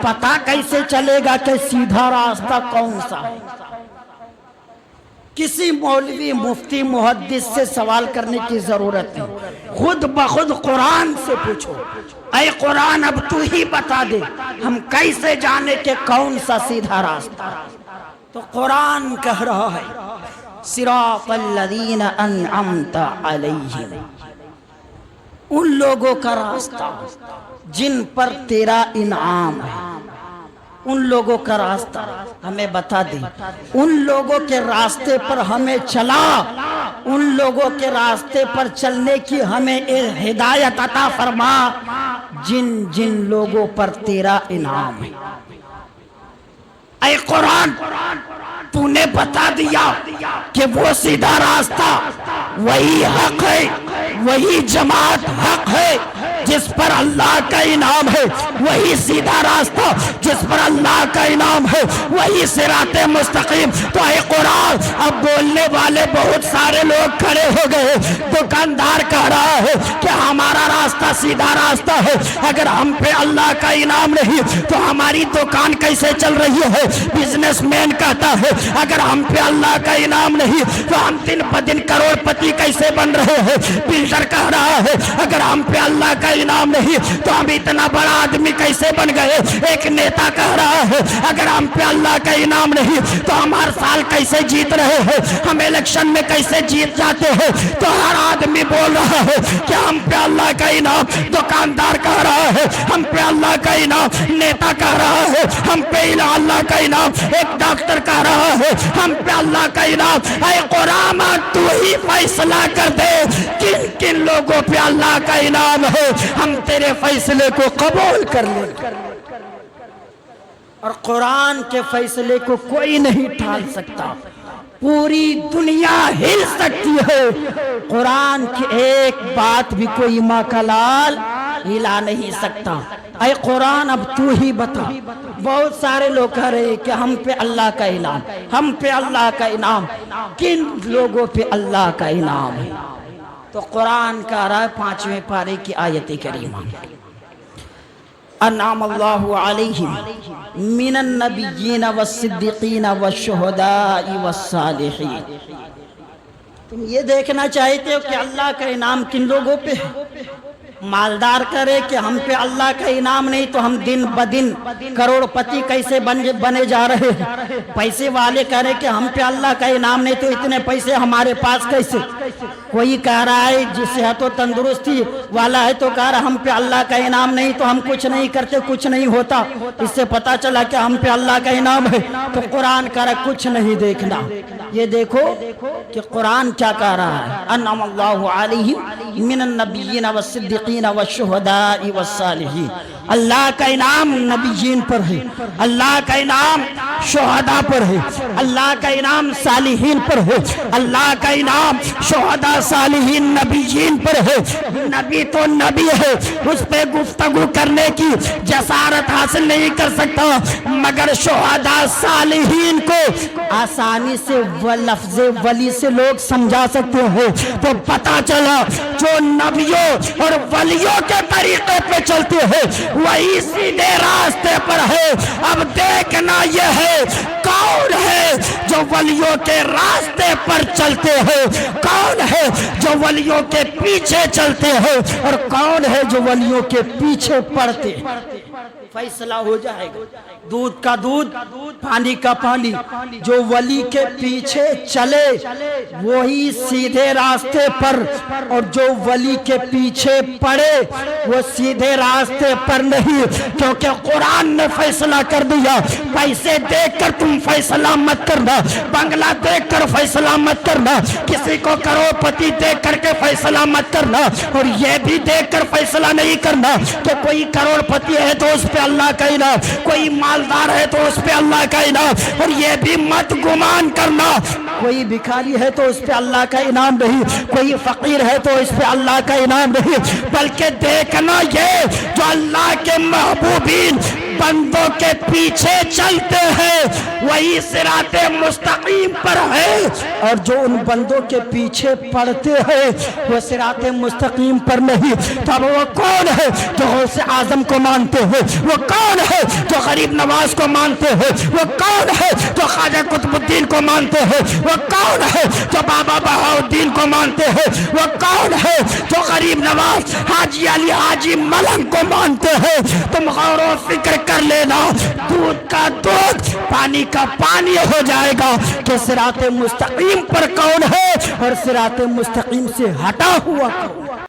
پتا کیسے چلے گا کہ سیدھا راستہ کون سا ہے؟ کسی مولوی مفتی محدث سے سوال کرنے کی ضرورت نہیں، خود بخود قرآن سے پوچھو، اے قرآن اب تو ہی بتا دے ہم کیسے جانے کہ کون سا سیدھا راستہ؟ تو قرآن کہہ رہا ہے صراط الذین انعمت علیہم، ان لوگوں کا راستہ جن پر تیرا انعام ہے، ان لوگوں کا راستہ ہمیں بتا دے، ان لوگوں کے راستے پر ہمیں چلا، ان لوگوں کے راستے پر چلنے کی ہمیں ہدایت عطا فرما جن جن لوگوں پر تیرا انعام ہے۔ اے قرآن تو نے بتا دیا کہ وہ سیدھا راستہ وہی حق ہے، وہی جماعت حق ہے جس پر اللہ کا انعام ہے، وہی سیدھا راستہ جس پر اللہ کا انعام ہے، وہی صراط مستقیم۔ تو اے قرآن اب بولنے والے بہت سارے لوگ کھڑے ہو گئے، دکاندار کہہ رہا ہے کہ ہمارا راستہ سیدھا راستہ ہے، اگر ہم پہ اللہ کا انعام نہیں تو ہماری دکان کیسے چل رہی ہے؟ بزنس مین کہتا ہے اگر ہم پہ اللہ کا انعام نہیں تو ہم دن بدن کروڑ پتی کیسے بن رہے ہیں؟ بلڈر کہہ رہا ہے اگر ہم پہ اللہ کا انعام نہیں تو ہم اتنا بڑا آدمی کیسے بن گئے؟ ایک نیتا کہہ رہا ہے اگر ہم پہ اللہ کا انعام نہیں تو ہم ہر سال کیسے جیت رہے ہیں، ہم الیکشن میں کیسے جیت جاتے ہیں؟ تو ہر آدمی بول رہا ہے کہ ہم پہ اللہ کا انعام، دکاندار کہہ رہا ہے ہم پہ اللہ کا انعام، نیتا کہہ رہا ہے ہم پہ اللہ کا انعام، ایک ڈاکٹر کہہ رہا ہے ہم پہ اللہ کا انعام۔ اے قرآن تو ہی فیصلہ کر دے کن کن لوگوں پہ اللہ کا انعام ہے، ہم تیرے فیصلے کو قبول کر لیں۔ اور قرآن کے فیصلے کو کوئی نہیں ٹال سکتا، پوری دنیا ہل سکتی ہے، قرآن کی ایک بات بھی کوئی ماں کا لال ہلا نہیں سکتا۔ اے قرآن اب تو ہی بتا، بہت سارے لوگ کہہ رہے کہ ہم پہ اللہ کا انعام، ہم پہ اللہ کا انعام، کن لوگوں پہ اللہ کا انعام ہے؟ تو قرآن کا رہا 5ویں پارے کی آیت کریمہ، انعم اللہ علیہم من النبیین والصدیقین والشہداء والصالحین۔ تم یہ دیکھنا چاہتے ہو کہ اللہ کا انعام کن لوگوں پہ ہے؟ مالدار کرے کہ ہم پہ اللہ کا انعام نہیں تو ہم دن بدن کروڑ پتی کیسے بنے جا رہے ہیں؟ پیسے والے کرے کہ ہم پہ اللہ کا انعام نہیں تو اتنے پیسے ہمارے پاس کیسے؟ کوئی کہہ رہا ہے جس صحت و تندرستی والا ہے تو کہہ رہا ہم پہ اللہ کا انعام نہیں تو ہم کچھ نہیں کرتے، کچھ نہیں ہوتا، اس سے پتا چلا کہ ہم پہ اللہ کا انعام ہے۔ تو قرآن کہہ رہا کچھ نہیں دیکھنا، یہ دیکھو کہ قرآن کیا کہہ رہا ہے، انعم اللہ علیہم من النبیین والصدیقین والشہداء والصالحین۔ اللہ کا انعام نبیین پر ہے، اللہ کا انعام شہداء پر ہے، اللہ کا انعام صالحین پر ہے، اللہ کا انعام شہداء صالحین نبیین پر ہے۔ نبی تو نبی ہے، اس پہ گفتگو کرنے کی جسارت حاصل نہیں کر سکتا، مگر شہداء صالحین کو آسانی سے لفظ ولی سے لوگ سمجھا سکتے ہو۔ تو پتا چلا جو نبیوں اور ولیوں کے طریقے پہ چلتے ہیں وہی سیدھے راستے پر ہے۔ اب دیکھنا یہ ہے کون ہے جو ولیوں کے راستے پر چلتے ہیں، کون ہے جو ولیوں کے پیچھے چلتے ہیں، اور کون ہے جو ولیوں کے پیچھے پڑتے ہیں۔ فیصلہ ہو جائے گا، دودھ کا دودھ، پانی کا پانی۔ جو ولی کے پیچھے چلے وہی سیدھے راستے پر، اور جو ولی کے پیچھے پڑے وہ سیدھے راستے پر نہیں، کیونکہ قرآن نے فیصلہ کر دیا۔ پیسے دیکھ کر تم فیصلہ مت کرنا، بنگلہ دیکھ کر فیصلہ مت کرنا، کسی کو کروڑ پتی دیکھ کر کے فیصلہ مت کرنا، اور یہ بھی دیکھ کر فیصلہ نہیں کرنا کہ کوئی کروڑ پتی ہے تو اس پہ اللہ کا انعام، کوئی مالدار ہے تو اس پہ اللہ کا انعام، اور یہ بھی مت گمان کرنا کوئی بھکاری ہے تو اس پہ اللہ کا انعام نہیں، کوئی فقیر ہے تو اس پہ اللہ کا انعام نہیں، بلکہ دیکھنا یہ جو اللہ کے محبوبین بندوں کے پیچھے چلتے ہیں وہی صراط مستقیم پر ہے، اور جو ان بندوں کے پیچھے پڑتے ہیں وہ صراط مستقیم پر نہیں۔ تب وہ کون ہے جو غوث اعظم کو مانتے ہیں؟ وہ کون ہے جو غریب نواز کو مانتے ہیں؟ وہ کون ہے جو خواجہ قطب الدین کو مانتے ہیں؟ وہ کون ہے جو بابا بہاؤالدین کو مانتے ہیں؟ وہ کون ہے جو غریب نواز حاجی علی حاجی ملنگ کو مانتے ہیں؟ تم غور و فکر کر لینا، دودھ کا دودھ پانی کا پانی ہو جائے گا کہ صراط مستقیم پر کون ہے اور صراط مستقیم سے ہٹا ہوا کون۔